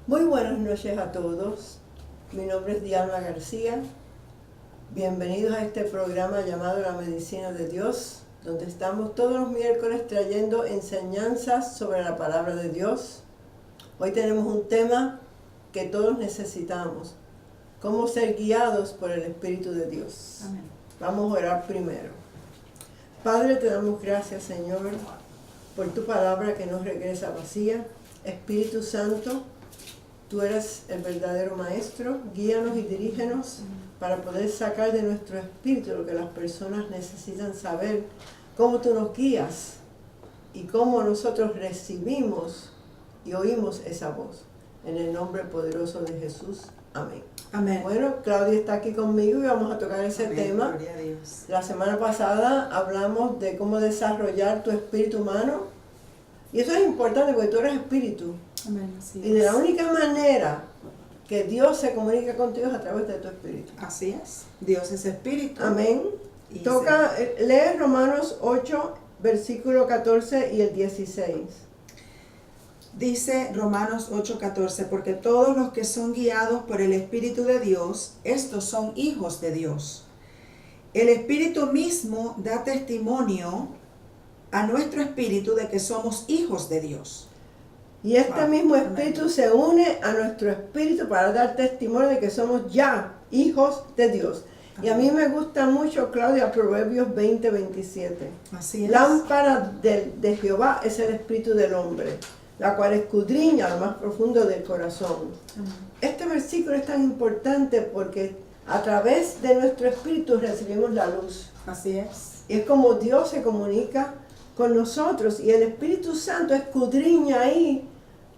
Muy buenas noches a todos. Mi nombre es Diana García. Bienvenidos a este programa llamado La Medicina de Dios, donde estamos todos los miércoles trayendo enseñanzas sobre la palabra de Dios. Hoy tenemos un tema que todos necesitamos: cómo ser guiados por el Espíritu de Dios. Amén. Vamos a orar primero. Padre, te damos gracias, Señor, por tu palabra que no regresa vacía. Espíritu Santo, tú eres el verdadero maestro. Guíanos y dirígenos para poder sacar de nuestro espíritu lo que las personas necesitan saber, cómo tú nos guías y cómo nosotros recibimos y oímos esa voz. En el nombre poderoso de Jesús. Amén. Amén. Bueno, Claudia está aquí conmigo y vamos a tocar ese Amén. tema. Gloria a Dios. La semana pasada hablamos de cómo desarrollar tu espíritu humano. Y eso es importante porque tú eres espíritu. Amén. Así Y de la es. única manera que Dios se comunica contigo es a través de tu espíritu. Así es. Dios es espíritu. Amén. Y Lee Romanos 8, versículo 14 y el 16. Dice Romanos 8:14, porque todos los que son guiados por el Espíritu de Dios, estos son hijos de Dios. El Espíritu mismo da testimonio a nuestro espíritu de que somos hijos de Dios. Y este Wow. mismo Amén. espíritu se une a nuestro espíritu para dar testimonio de que somos ya hijos de Dios. Y a mí me gusta mucho, Claudia, Proverbios 20:27. Así es. Lámpara de Jehová es el espíritu del hombre, la cual escudriña lo más profundo del corazón. Amén. Este versículo es tan importante porque a través de nuestro espíritu recibimos la luz. Así es. Y es como Dios se comunica con nosotros y el Espíritu Santo escudriña ahí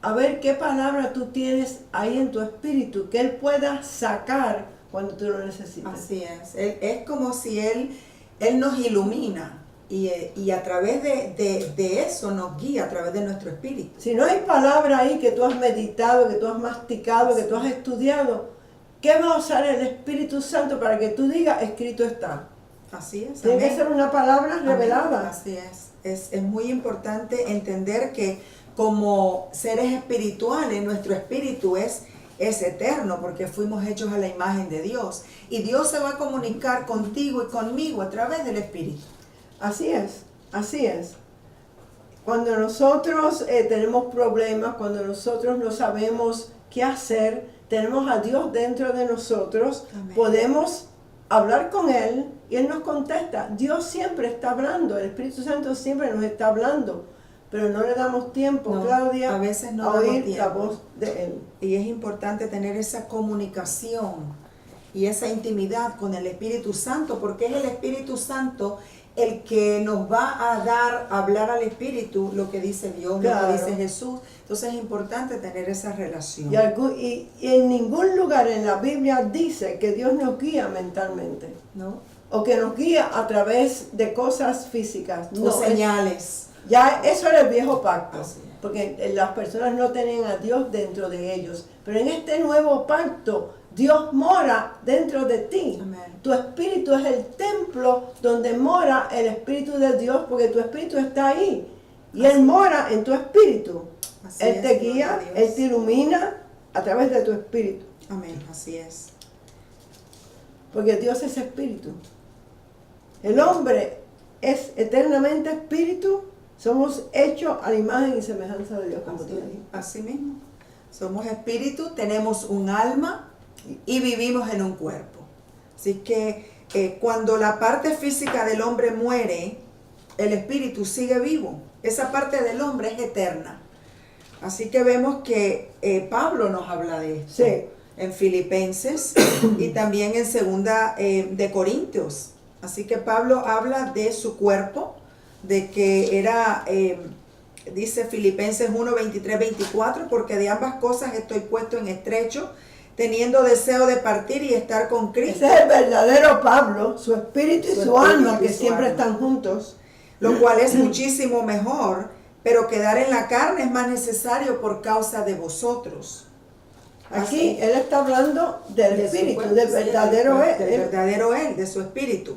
a ver qué palabra tú tienes ahí en tu espíritu, que Él pueda sacar cuando tú lo necesites. Así es. Es como si Él nos ilumina y a través de eso nos guía a través de nuestro espíritu. Si no hay palabra ahí que tú has meditado, que tú has masticado, que tú has estudiado, ¿qué va a usar el Espíritu Santo para que tú digas, escrito está? Así es. Tiene que Amén. ser una palabra Amén. revelada. Así es. Es muy importante entender que como seres espirituales, nuestro espíritu es eterno porque fuimos hechos a la imagen de Dios. Y Dios se va a comunicar contigo y conmigo a través del espíritu. Así es, así es. Cuando nosotros tenemos problemas, cuando nosotros no sabemos qué hacer, tenemos a Dios dentro de nosotros, Amén. podemos hablar con Él y Él nos contesta. Dios siempre está hablando, el Espíritu Santo siempre nos está hablando, pero no le damos tiempo, No, Claudia, a veces no a damos oír la tiempo. voz de Él. Y es importante tener esa comunicación y esa intimidad con el Espíritu Santo, porque es el Espíritu Santo el que nos va a dar, hablar al Espíritu lo que dice Dios, Claro. lo que dice Jesús. Entonces es importante tener esa relación. Y en ningún lugar en la Biblia dice que Dios nos guía mentalmente, ¿No? o que nos guía a través de cosas físicas. O señales. Ya eso era el viejo pacto, Así es. porque las personas no tenían a Dios dentro de ellos. Pero en este nuevo pacto, Dios mora dentro de ti. Amén. Tu espíritu es el templo donde mora el Espíritu de Dios, porque tu espíritu está ahí. Y Él mora en tu espíritu. Así Él es, te gloria guía, a Dios. Él te ilumina a través de tu espíritu. Amén, así es. Porque Dios es espíritu. El hombre es eternamente espíritu. Somos hechos a la imagen y semejanza de Dios, como tú dijiste. Así mismo. Somos espíritu, tenemos un alma y vivimos en un cuerpo. Así que cuando la parte física del hombre muere, el espíritu sigue vivo. Esa parte del hombre es eterna. Así que vemos que Pablo nos habla de esto. Sí. En Filipenses y también en Segunda de Corintios. Así que Pablo habla de su cuerpo, de que era, dice Filipenses 1, 23, 24, porque de ambas cosas estoy puesto en estrecho, teniendo deseo de partir y estar con Cristo. Ese es el verdadero Pablo, su espíritu y Su su espíritu alma, y que su siempre alma. están juntos. Lo cual es muchísimo mejor, pero quedar en la carne es más necesario por causa de vosotros. Aquí Así, él está hablando del de su espíritu, cuerpo, del sí, verdadero del él. verdadero él, de su espíritu.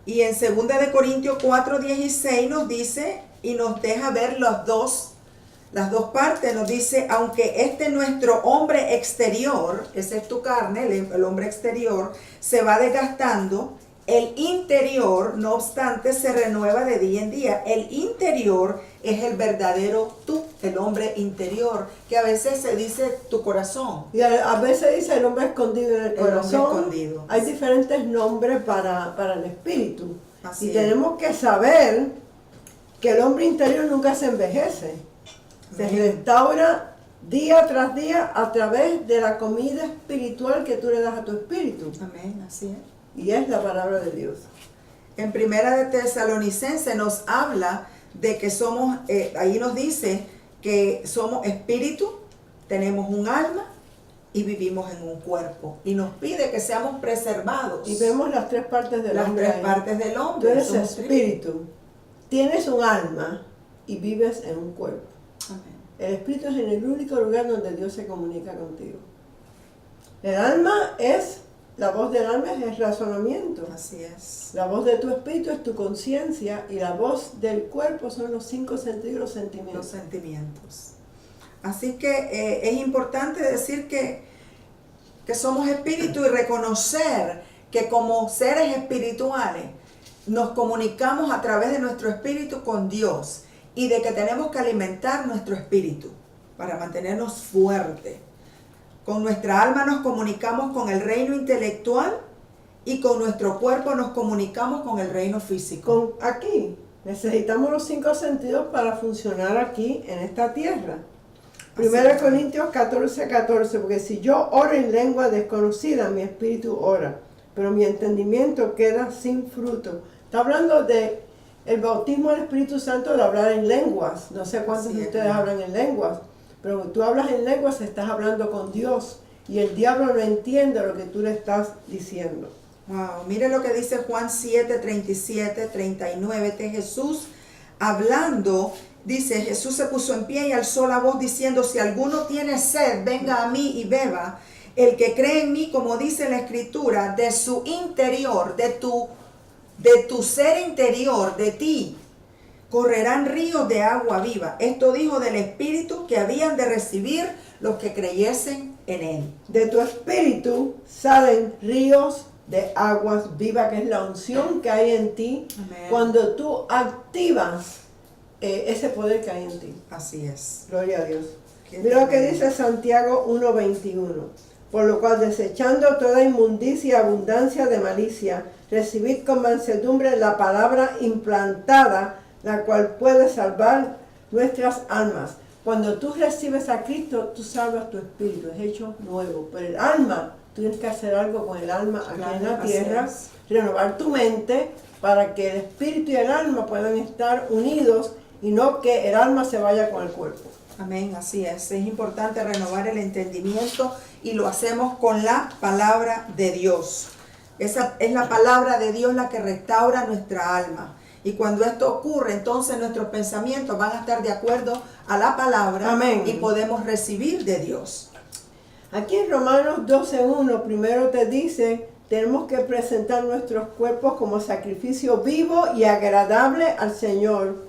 Y en 2 de Corintios 4, 16 nos dice y nos deja ver las dos partes, nos dice, aunque nuestro hombre exterior, ese es tu carne, el hombre exterior, se va desgastando, el interior, no obstante, se renueva de día en día. El interior es el verdadero tú, el hombre interior, que a veces se dice tu corazón. Y a veces dice el hombre escondido en el corazón. hombre escondido. Hay diferentes nombres para el espíritu. Así y es. tenemos que saber que el hombre interior nunca se envejece. Se restaura día tras día a través de la comida espiritual que tú le das a tu espíritu. Amén, así es. Y es la palabra de Dios. En Primera de Tesalonicenses nos habla de que somos, ahí nos dice que somos espíritu, tenemos un alma y vivimos en un cuerpo. Y nos pide que seamos preservados. Y vemos las tres partes del Las hombre. tres ahí. partes del Tú hombre. eres somos espíritu, tienes un alma y vives en un cuerpo. Amén. El espíritu es en el único lugar donde Dios se comunica contigo. El alma es, la voz del alma es el razonamiento. Así es. La voz de tu espíritu es tu conciencia y la voz del cuerpo son los 5 sentidos y los Los sentimientos. sentimientos. Así que es importante decir que somos espíritu y reconocer que como seres espirituales nos comunicamos a través de nuestro espíritu con Dios y de que tenemos que alimentar nuestro espíritu para mantenernos fuertes. Con nuestra alma nos comunicamos con el reino intelectual y con nuestro cuerpo nos comunicamos con el reino físico. Aquí necesitamos los 5 sentidos para funcionar aquí en esta tierra. Primera Corintios 14:14, porque si yo oro en lengua desconocida, mi espíritu ora, pero mi entendimiento queda sin fruto. Está hablando de el bautismo del Espíritu Santo, de hablar en lenguas. No sé cuántos Así de es, ustedes ¿no? hablan en lenguas, pero cuando tú hablas en lenguas estás hablando con Dios y el diablo no entiende lo que tú le estás diciendo. Wow, mire lo que dice Juan 7, 37, 39, de Jesús hablando, dice, Jesús se puso en pie y alzó la voz diciendo, si alguno tiene sed, venga a mí y beba. El que cree en mí, como dice la Escritura, de su interior, de tu ser interior, de ti, correrán ríos de agua viva. Esto dijo del Espíritu que habían de recibir los que creyesen en él. De tu espíritu salen ríos de aguas vivas, que es la unción que hay en ti. Amén. Cuando tú activas ese poder que hay en ti. Así es. Gloria a Dios. Qué Mira lo que tremendo. dice Santiago 1:21. Por lo cual, desechando toda inmundicia y abundancia de malicia, recibid con mansedumbre la palabra implantada, la cual puede salvar nuestras almas. Cuando tú recibes a Cristo, tú salvas tu espíritu, es hecho nuevo. Pero el alma, tú tienes que hacer algo con el alma aquí Claro, en la así tierra, es. renovar tu mente para que el espíritu y el alma puedan estar unidos y no que el alma se vaya con el cuerpo. Amén, así es. Es importante renovar el entendimiento y lo hacemos con la palabra de Dios. Esa es la palabra de Dios la que restaura nuestra alma. Y cuando esto ocurre, entonces nuestros pensamientos van a estar de acuerdo a la palabra. Amén. Y podemos recibir de Dios. Aquí en Romanos 12:1 primero te dice, tenemos que presentar nuestros cuerpos como sacrificio vivo y agradable al Señor.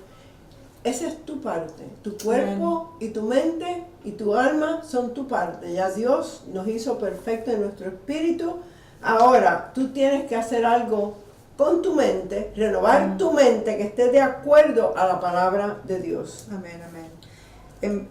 Esa es tu parte. Tu cuerpo y tu mente y tu alma son tu parte. Ya Dios nos hizo perfecto en nuestro espíritu. Ahora tú tienes que hacer algo con tu mente, renovar tu mente que esté de acuerdo a la palabra de Dios. Amén, amén.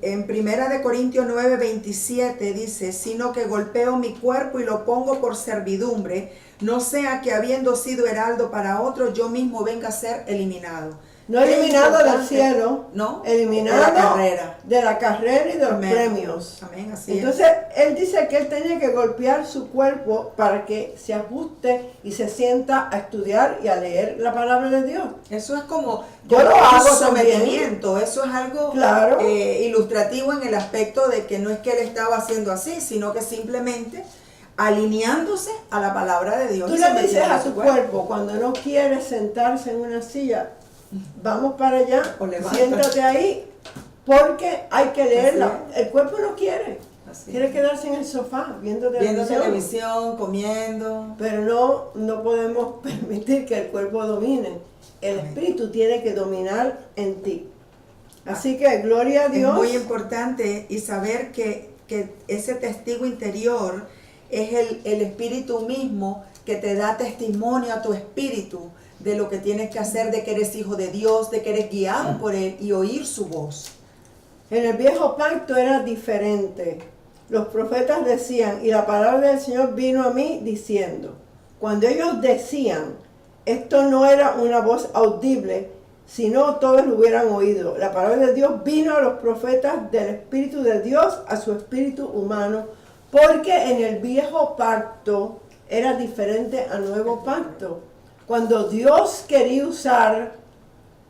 En Primera de Corintios 9:27 dice, sino que golpeo mi cuerpo y lo pongo por servidumbre, no sea que habiendo sido heraldo para otro, yo mismo venga a ser eliminado. No eliminado del importante, cielo, no, eliminado de la carrera. de la carrera y de los Amén. premios. Amén, así Entonces, él dice que él tenía que golpear su cuerpo para que se ajuste y se sienta a estudiar y a leer la palabra de Dios. Eso es como Yo lo un hago sometimiento. Eso es algo Claro. ilustrativo en el aspecto de que no es que él estaba haciendo así, sino que simplemente alineándose a la palabra de Dios. Tú y le sometiendo dices a su tu cuerpo, cuando no quieres sentarse en una silla, vamos para allá, O levanta. siéntate ahí, porque hay que leerla. Así El cuerpo no quiere. Así. Quiere quedarse en el sofá viendo Viendo televisión. televisión, comiendo. Pero no podemos permitir que el cuerpo domine. El Amén. espíritu tiene que dominar en ti. Así que gloria a Dios. Es muy importante y saber que ese testigo interior es el espíritu mismo que te da testimonio a tu espíritu de lo que tienes que hacer, de que eres hijo de Dios, de que eres guiado por Él y oír su voz. En el viejo pacto era diferente. Los profetas decían, y la palabra del Señor vino a mí diciendo. Cuando ellos decían, esto no era una voz audible, sino todos lo hubieran oído. La palabra de Dios vino a los profetas del Espíritu de Dios a su espíritu humano, porque en el viejo pacto era diferente al nuevo pacto. Cuando Dios quería usar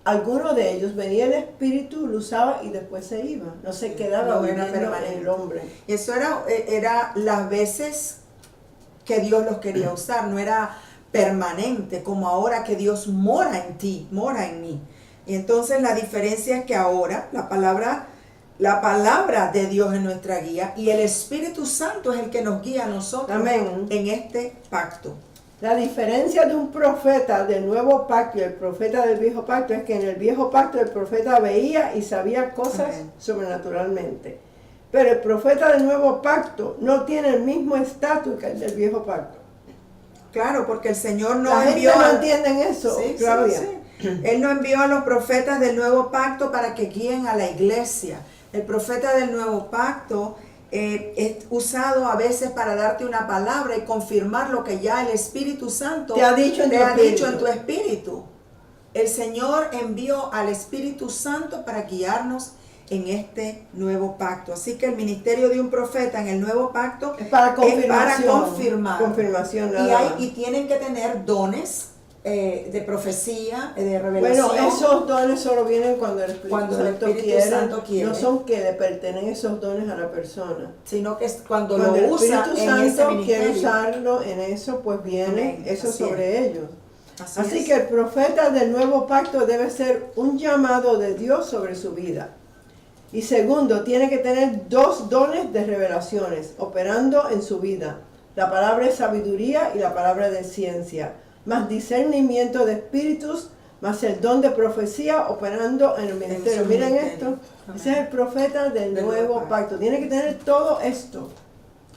alguno de ellos, venía el Espíritu, lo usaba y después se iba. No se quedaba viviendo en el hombre. Y eso era las veces que Dios los quería usar, no era permanente, como ahora que Dios mora en ti, mora en mí. Y entonces la diferencia es que ahora la palabra de Dios es nuestra guía y el Espíritu Santo es el que nos guía a nosotros. Amén. En este pacto. La diferencia de un profeta del nuevo pacto y el profeta del viejo pacto es que en el viejo pacto el profeta veía y sabía cosas sobrenaturalmente. Pero el profeta del nuevo pacto no tiene el mismo estatus que el del viejo pacto. Claro, porque el Señor no La envió... gente no entienden eso, Sí, Claudia. sí. Él no envió a los profetas del nuevo pacto para que guíen a la iglesia. El profeta del nuevo pacto es usado a veces para darte una palabra y confirmar lo que ya el Espíritu Santo te ha dicho en tu espíritu. El Señor envió al Espíritu Santo para guiarnos en este nuevo pacto. Así que el ministerio de un profeta en el nuevo pacto es para confirmar. Confirmación nada más. Y tienen que tener dones de profecía, de revelación. Bueno, esos dones solo vienen cuando el Espíritu Santo quiere. No son que le pertenecen esos dones a la persona, sino que es cuando lo lo usa el Espíritu en ese Santo ministerio. quiere usarlo en eso, pues viene eso sobre ellos. Así es. que el profeta del nuevo pacto debe ser un llamado de Dios sobre su vida. Y segundo, tiene que tener 2 dones de revelaciones operando en su vida. La palabra de sabiduría y la palabra de ciencia, más discernimiento de espíritus, más el don de profecía operando en el ministerio. Miren esto, ese es el profeta del nuevo pacto. Tiene que tener todo esto.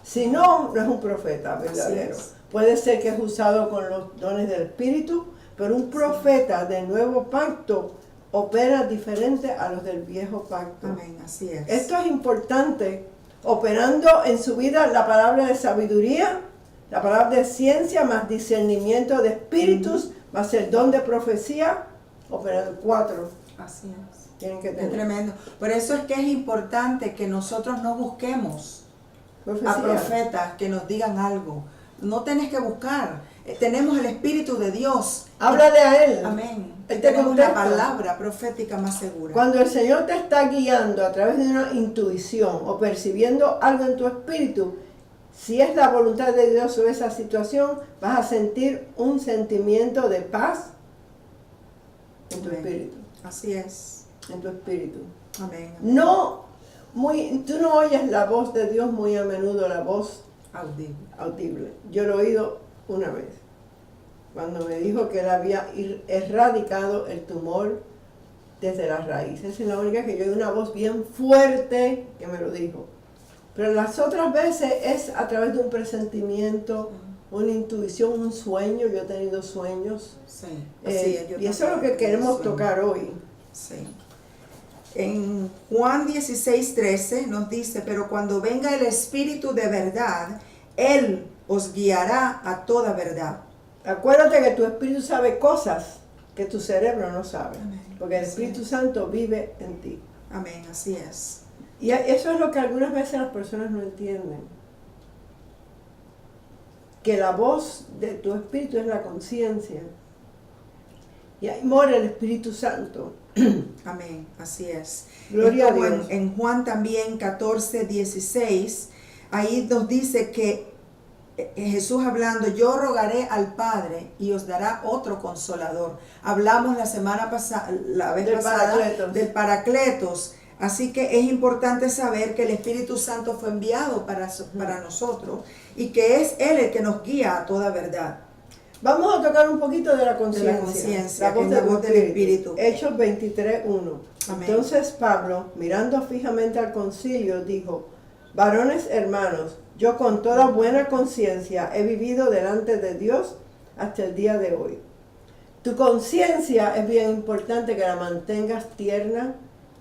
Si no, no es un profeta verdadero. Puede ser que es usado con los dones del espíritu, pero un profeta del nuevo pacto opera diferente a los del viejo pacto. Amén, así es. Esto es importante, operando en su vida la palabra de sabiduría, la palabra de ciencia, más discernimiento de espíritus, más el don de profecía, operando 4. Así es. Tienen que tener. Es tremendo. Por eso es que es importante que nosotros no busquemos profecía. A profetas que nos digan algo. No tenés que buscar. Tenemos el Espíritu de Dios. Háblale a Él. Amén. Él tenemos una palabra profética más segura. Cuando el Señor te está guiando a través de una intuición o percibiendo algo en tu espíritu, si es la voluntad de Dios sobre esa situación, vas a sentir un sentimiento de paz en tu espíritu. Así es. En tu espíritu. Amén. Tú no oyes la voz de Dios muy a menudo, la voz audible. Yo lo he oído una vez, cuando me dijo que él había erradicado el tumor desde las raíces. Esa es la única que yo oí una voz bien fuerte que me lo dijo. Pero las otras veces es a través de un presentimiento, una intuición, un sueño. Yo he tenido sueños. Sí. Y eso es lo que queremos tocar hoy. Sí. En Juan 16:13 nos dice, pero cuando venga el Espíritu de verdad, Él os guiará a toda verdad. Acuérdate que tu espíritu sabe cosas que tu cerebro no sabe. Amén. Porque el Espíritu Santo vive en ti. Amén, así es. Y eso es lo que algunas veces las personas no entienden. Que la voz de tu espíritu es la conciencia. Y ahí mora el Espíritu Santo. Amén, así es. Gloria a Dios. En Juan también 14:16, ahí nos dice que Jesús hablando, yo rogaré al Padre y os dará otro consolador. Hablamos la semana pasada, del Paracletos. Así que es importante saber que el Espíritu Santo fue enviado para nosotros y que es Él el que nos guía a toda verdad. Vamos a tocar un poquito de la conciencia. La voz del Espíritu. Hechos 23:1. Amén. Entonces Pablo, mirando fijamente al concilio, dijo: varones hermanos, yo con toda buena conciencia he vivido delante de Dios hasta el día de hoy. Tu conciencia es bien importante que la mantengas tierna,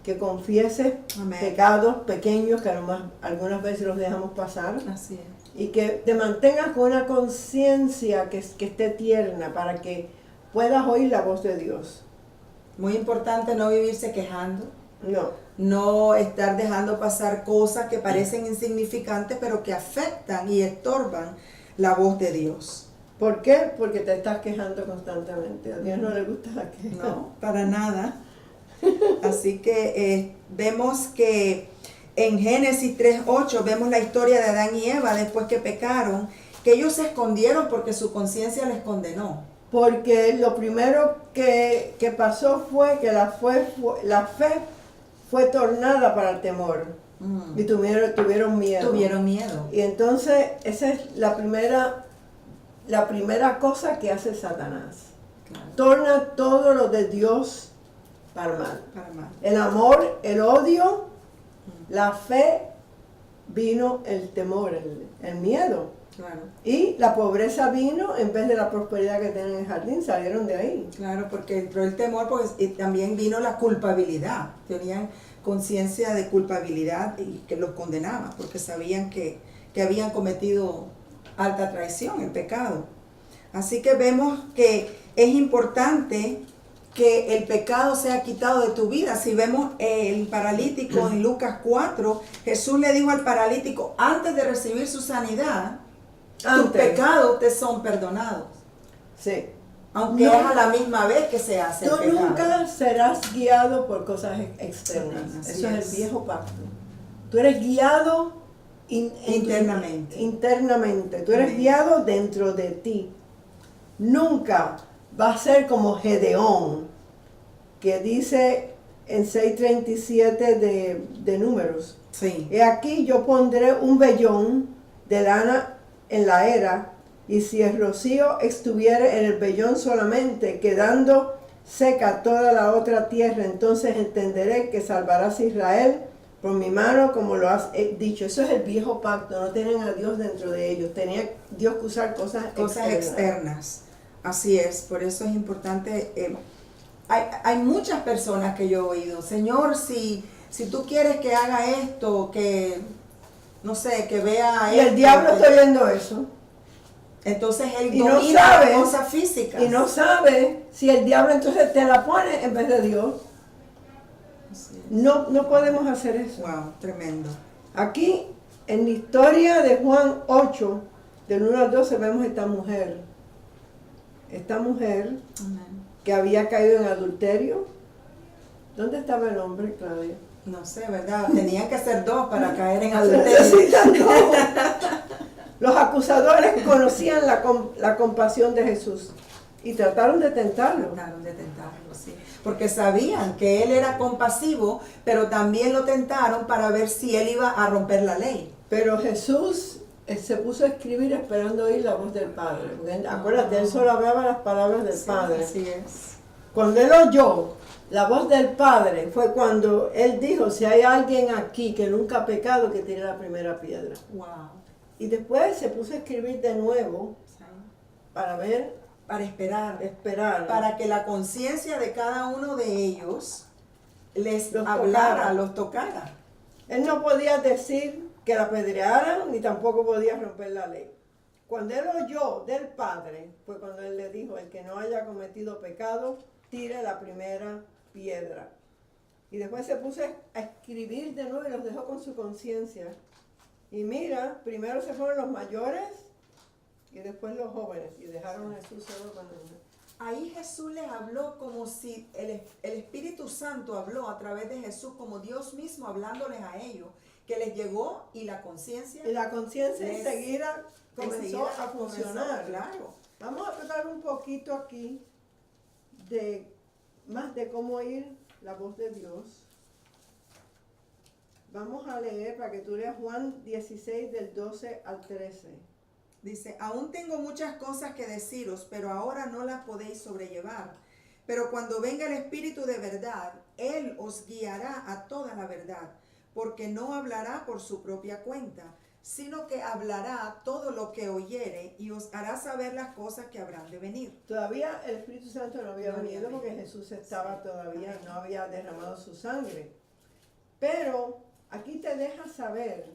que confieses Amén. pecados pequeños que algunas veces los dejamos pasar. Así es. Y que te mantengas con una conciencia que esté tierna para que puedas oír la voz de Dios. Muy importante no vivirse quejando, No. no estar dejando pasar cosas que parecen insignificantes, pero que afectan y estorban la voz de Dios. ¿Por qué? Porque te estás quejando constantemente. A Dios no le gusta la queja. No, para nada. Así que vemos que en Génesis 3:8 vemos la historia de Adán y Eva después que pecaron, que ellos se escondieron porque su conciencia les condenó. Porque lo primero que pasó fue que la fe fue tornada para el temor. Y tuvieron miedo. Tuvieron miedo. Y entonces esa es la primera cosa que hace Satanás. Claro. Torna todo lo de Dios para mal. Para mal. El amor, el odio, la fe, vino el temor, el miedo. Claro. Y la pobreza vino en vez de la prosperidad que tienen en el jardín, salieron de ahí. Claro, porque entró el temor, pues, y también vino la culpabilidad. Tenían conciencia de culpabilidad y que los condenaba, porque sabían que habían cometido alta traición, el pecado. Así que vemos que es importante que el pecado sea quitado de tu vida. Si vemos el paralítico en Lucas 4, Jesús le dijo al paralítico, antes de recibir su sanidad, tus pecados te son perdonados. Sí. Aunque es a la misma vez que se hace el Tú pecado. nunca serás guiado por cosas externas. Así Eso es es. el viejo pacto. Tú eres guiado internamente. Tú eres Amén. guiado dentro de ti. Nunca va a ser como Gedeón, que dice en 6:37 de Números. Sí. He aquí yo pondré un vellón de lana en la era, y si el rocío estuviere en el vellón solamente, quedando seca toda la otra tierra, entonces entenderé que salvarás a Israel por mi mano, como lo has dicho. Eso es el viejo pacto, no tienen a Dios dentro de ellos, tenía Dios que usar cosas externas. Así es, por eso es importante. Hay muchas personas que yo he oído, Señor, si tú quieres que haga esto, que, no sé, que vea y esto. el diablo está oyendo eso. Entonces él Y no domina sabe, las cosas físicas. Y no sabe si el diablo entonces te la pone en vez de Dios. No podemos hacer eso. Wow, tremendo. Aquí, en la historia de Juan 8, del 1 al 12, vemos esta mujer. Esta mujer Amén. que había caído en adulterio. ¿Dónde estaba el hombre, Claudia? No sé, ¿verdad? Tenían que ser dos para caer en adulterio. Necesitan dos. Los acusadores conocían la compasión de Jesús y trataron de tentarlo. Trataron de tentarlo, sí. Porque sabían que él era compasivo, pero también lo tentaron para ver si él iba a romper la ley. Pero Jesús se puso a escribir esperando oír la voz del Padre. Porque, acuérdate, él solo hablaba las palabras del Padre. Así es. Cuando él oyó la voz del Padre, fue cuando él dijo, si hay alguien aquí que nunca ha pecado, que tire la primera piedra. Wow. Y después se puso a escribir de nuevo para ver, Para esperar. para Que la conciencia de cada uno de ellos les Los hablara, tocara. los tocara. Él no podía decir que la apedrearan, ni tampoco podía romper la ley. Cuando él oyó del Padre, fue cuando él le dijo, el que no haya cometido pecado, tire la primera piedra. Y después se puso a escribir de nuevo y los dejó con su conciencia. Y mira, primero se fueron los mayores y después los jóvenes, y dejaron a Jesús solo con ellos. Ahí Jesús les habló como si el Espíritu Santo habló a través de Jesús, como Dios mismo hablándoles a ellos, que les llegó y la conciencia. Y la conciencia enseguida comenzó a funcionar. Claro. Vamos a tratar un poquito aquí más de cómo oír la voz de Dios. Vamos a leer para que tú leas Juan 16 del 12 al 13. Dice, aún tengo muchas cosas que deciros, pero ahora no las podéis sobrellevar. Pero cuando venga el Espíritu de verdad, Él os guiará a toda la verdad, porque no hablará por su propia cuenta, sino que hablará todo lo que oyere y os hará saber las cosas que habrán de venir. Todavía el Espíritu Santo no había No había venido porque venido. Jesús estaba Sí. todavía, Amén. no había derramado su sangre. Pero aquí te deja saber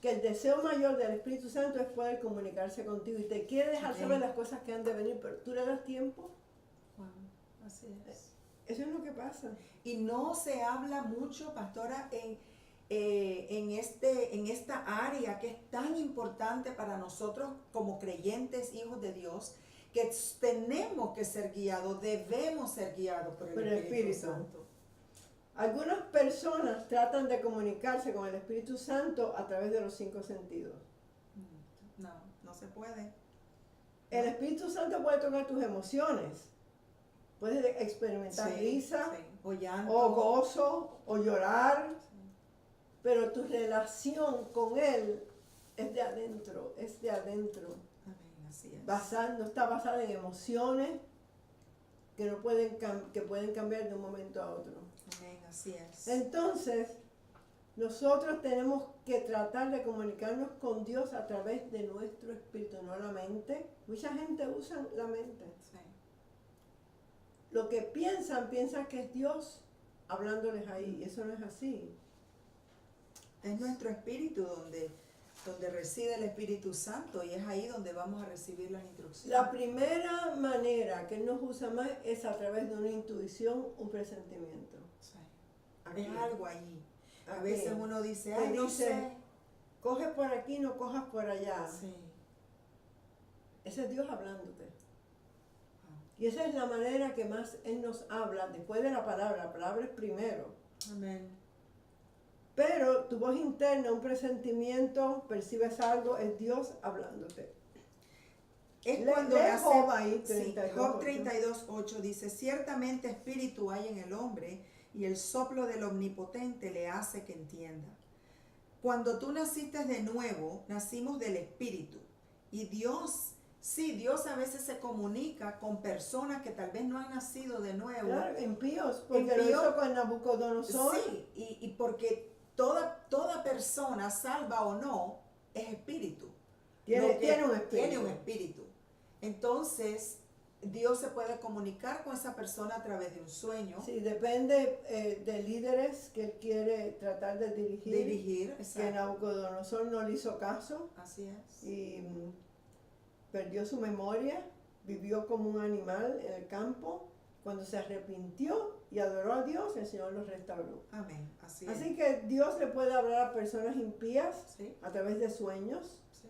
que el deseo mayor del Espíritu Santo es poder comunicarse contigo y te quiere dejar Amén. saber las cosas que han de venir, pero tú le das tiempo. Wow, así es. Eso es lo que pasa. Y no se habla mucho, pastora, en esta área que es tan importante para nosotros como creyentes, hijos de Dios, que tenemos que ser guiados, debemos ser guiados por el Espíritu Santo. Algunas personas tratan de comunicarse con el Espíritu Santo a través de los 5 sentidos. No, no se puede. El Espíritu Santo puede tocar tus emociones. Puedes experimentar risa, sí. O llanto, o gozo, o llorar, pero tu relación con Él es de adentro, es de adentro. Amén, así es. No está basada en emociones que no pueden que pueden cambiar de un momento a otro. Amén, así es. Entonces, nosotros tenemos que tratar de comunicarnos con Dios a través de nuestro espíritu, no la mente. Mucha gente usa la mente. Sí. Lo que piensan que es Dios hablándoles ahí, y eso no es así. Es nuestro espíritu donde reside el Espíritu Santo y es ahí donde vamos a recibir las instrucciones. La primera manera que Él nos usa más es a través de una intuición, un presentimiento. Sí. Aquí. Es algo allí. A Aquí. veces uno dice, Te ay, no dice, sé. coge por aquí, no cojas por allá. Sí. Ese es Dios hablándote. Ah. Y esa es la manera que más Él nos habla, después de la palabra es primero. Amén. Pero tu voz interna, un presentimiento, percibes algo, es Dios hablándote. Es cuando lee nace, Job ahí, sí, 32:8. Job 32:8 dice, ciertamente espíritu hay en el hombre y el soplo del Omnipotente le hace que entienda. Cuando tú naciste de nuevo, nacimos del Espíritu. Y Dios, sí, Dios a veces se comunica con personas que tal vez no han nacido de nuevo. Claro, impíos, porque lo Impío, hizo con Nabucodonosor. Sí, y porque toda persona, salva o no, es espíritu. Tiene un espíritu. Tiene un espíritu. Entonces, Dios se puede comunicar con esa persona a través de un sueño. Sí, depende de líderes que Él quiere tratar de dirigir. Que exacto. Nabucodonosor no le hizo caso Así es. y perdió su memoria, vivió como un animal en el campo. Cuando se arrepintió y adoró a Dios, el Señor los restauró. Amén. Así es. Así que Dios le puede hablar a personas impías Sí. a través de sueños. Sí.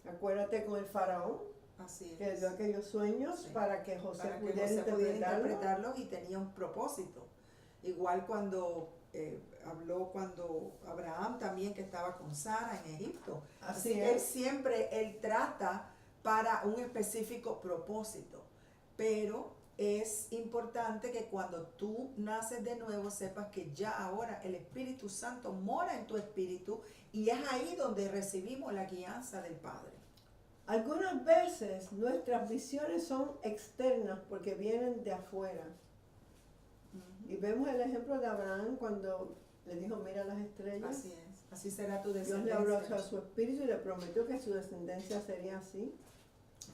Acuérdate con el faraón, Así es. que le dio aquellos sueños Sí. para que José Para que pudiera José pudiera interpretarlo. interpretarlo y tenía un propósito. Igual cuando habló cuando Abraham también, que estaba con Sara en Egipto. Así que es. él trata para un específico propósito. Pero es importante que cuando tú naces de nuevo sepas que ya ahora el Espíritu Santo mora en tu espíritu y es ahí donde recibimos la guianza del Padre. Algunas veces nuestras visiones son externas porque vienen de afuera. Y vemos el ejemplo de Abraham cuando le dijo, mira las estrellas. Así es, así será tu Dios descendencia. le habló a su espíritu y le prometió que su descendencia sería así.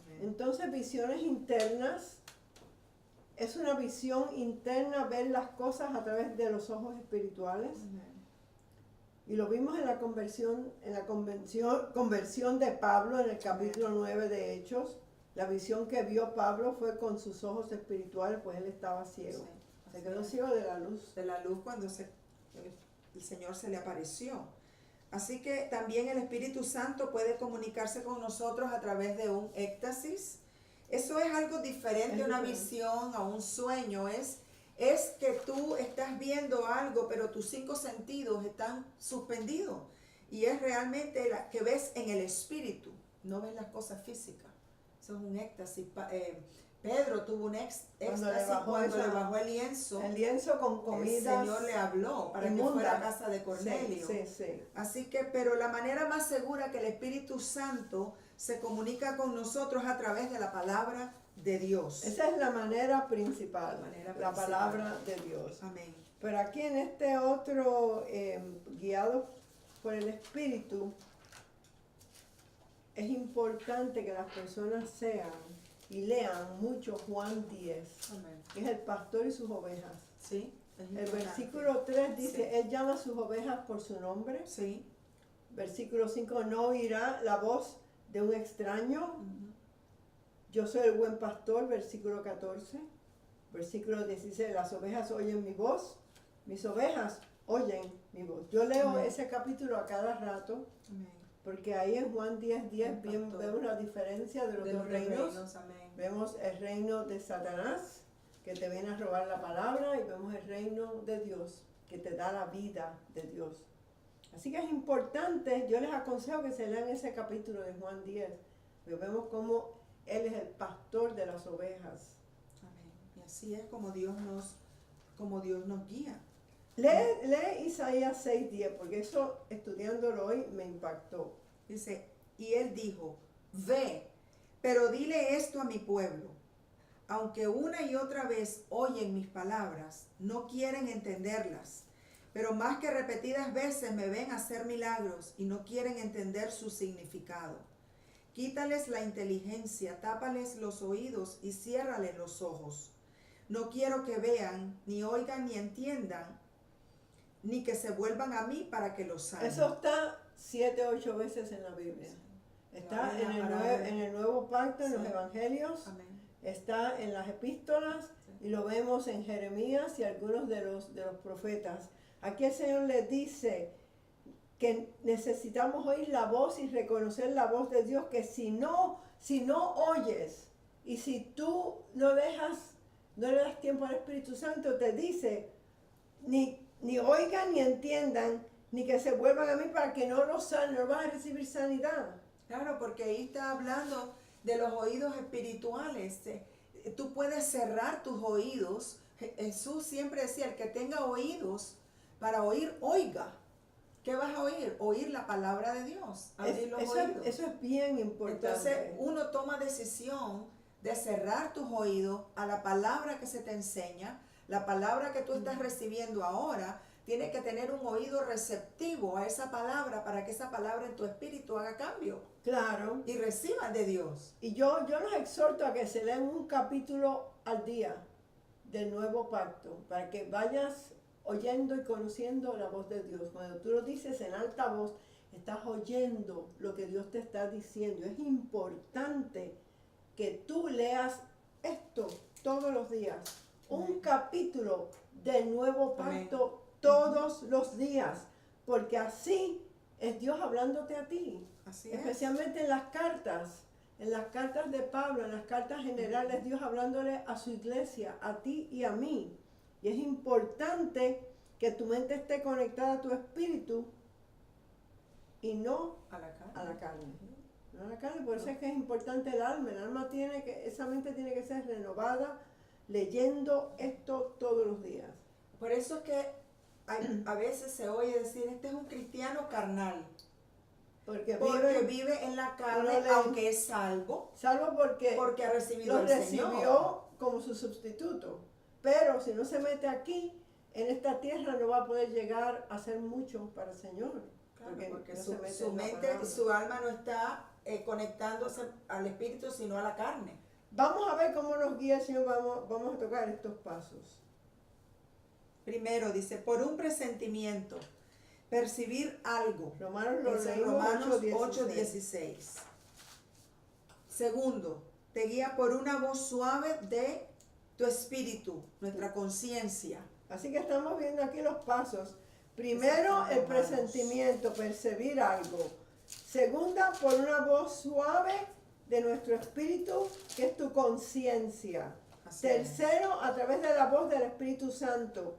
Amén. Entonces, visiones internas es una visión interna, ver las cosas a través de los ojos espirituales. Amén. Y lo vimos en la conversión de Pablo en el capítulo 9 de Hechos. La visión que vio Pablo fue con sus ojos espirituales, pues él estaba ciego. Sí, Se así quedó es. ciego de la luz. De la luz cuando el Señor se le apareció. Así que también el Espíritu Santo puede comunicarse con nosotros a través de un éxtasis. Eso es algo diferente a una visión, a un sueño. Es que tú estás viendo algo, pero tus 5 sentidos están suspendidos. Y es realmente la que ves en el espíritu, no ves las cosas físicas. Eso es un éxtasis. Pedro tuvo un éxtasis cuando le bajó el lienzo con comida. El Señor le habló para que fuera a casa de Cornelio. Sí. Así que, pero la manera más segura que el Espíritu Santo se comunica con nosotros a través de la palabra de Dios. Esa es la manera principal, la palabra de Dios. Amén. Pero aquí en este otro, guiado por el Espíritu, es importante que las personas sean y lean mucho Juan 10, Amén. que es el pastor y sus ovejas. Sí. El versículo 3 dice, sí, Él llama a sus ovejas por su nombre. Sí. Versículo 5, no oirá la voz de un extraño. Yo soy el buen pastor, versículo 14. Versículo 16, las ovejas oyen mi voz, mis ovejas oyen mi voz. Yo leo ese capítulo a cada rato. Amén. Porque ahí en Juan 10:10 vemos la diferencia de los dos reinos. Vemos el reino de Satanás, que te viene a robar la palabra, y vemos el reino de Dios, que te da la vida de Dios. Así que es importante, yo les aconsejo que se lean ese capítulo de Juan 10, porque vemos cómo Él es el pastor de las ovejas. Amén. Y así es como Dios nos guía. Lee Isaías 6:10, porque eso, estudiándolo hoy, me impactó. Dice, y Él dijo, ve, pero dile esto a mi pueblo. Aunque una y otra vez oyen mis palabras, no quieren entenderlas. Pero más que repetidas veces me ven hacer milagros y no quieren entender su significado. Quítales la inteligencia, tápales los oídos y ciérrales los ojos. No quiero que vean, ni oigan, ni entiendan, ni que se vuelvan a mí para que los sane. Eso está 7 u 8 veces en la Biblia. Está en el Nuevo Pacto, en los Evangelios. Amén. Está en las epístolas, y lo vemos en Jeremías y algunos de los profetas. Aquí el Señor les dice que necesitamos oír la voz y reconocer la voz de Dios, que si no oyes, y si tú no le das tiempo al Espíritu Santo, te dice, ni oigan ni entiendan, ni que se vuelvan a mí para que no los sanen, no van a recibir sanidad. Claro, porque ahí está hablando de los oídos espirituales. Tú puedes cerrar tus oídos. Jesús siempre decía, el que tenga oídos para oír, oiga. ¿Qué vas a oír? Oír la palabra de Dios. Abrir los oídos. Eso es bien importante. Entonces uno toma decisión de cerrar tus oídos a la palabra que se te enseña. La palabra que tú estás recibiendo ahora, tiene que tener un oído receptivo a esa palabra para que esa palabra en tu espíritu haga cambio. Claro. Y reciban de Dios. Y yo los exhorto a que se lean un capítulo al día del Nuevo Pacto, para que vayas oyendo y conociendo la voz de Dios. Cuando tú lo dices en alta voz, estás oyendo lo que Dios te está diciendo. Es importante que tú leas esto todos los días. Un capítulo del Nuevo Pacto todos los días, porque así es Dios hablándote a ti. Así especialmente en las cartas de Pablo, en las cartas generales, Dios hablándole a su iglesia, a ti y a mí. Y es importante que tu mente esté conectada a tu espíritu y no a la carne. No a la carne, por eso es que es importante el alma. Esa mente tiene que ser renovada, leyendo esto todos los días. Por eso es que a veces se oye decir, este es un cristiano carnal. Porque vive en la carne, aunque es salvo. Salvo porque ha recibido lo recibió como su sustituto. Pero si no se mete aquí, en esta tierra, no va a poder llegar a hacer mucho para el Señor. Claro, porque su mente, su alma no está conectándose al espíritu, sino a la carne. Vamos a ver cómo nos guía el Señor. Vamos a tocar estos pasos. Primero dice, por un presentimiento, percibir algo. Romanos 8:16. Segundo, te guía por una voz suave de tu espíritu, nuestra conciencia. Así que estamos viendo aquí los pasos. Primero, el presentimiento, percibir algo. Segunda, por una voz suave de nuestro espíritu, que es tu conciencia. Tercero, a través de la voz del Espíritu Santo,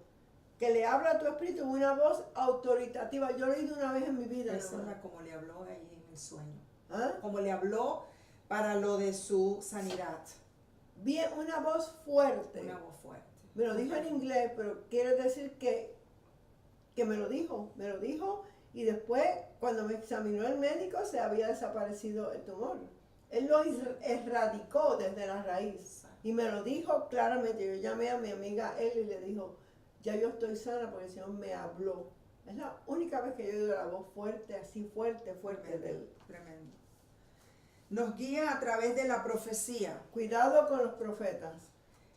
que le habla a tu espíritu, una voz autoritativa. Yo lo he oído una vez en mi vida. Esa era como le habló ahí en el sueño. ¿Ah? Como le habló para lo de su sanidad. bien, una voz fuerte. Una voz fuerte. Me lo dijo en inglés, pero quiere decir que me lo dijo y después cuando me examinó el médico se había desaparecido el tumor. Él lo erradicó desde la raíz y me lo dijo claramente. Yo llamé a mi amiga él y le dijo, ya yo estoy sana porque el Señor me habló. Es la única vez que yo he oído la voz fuerte, así fuerte de él. Tremendo. Nos guía a través de la profecía. Cuidado con los profetas.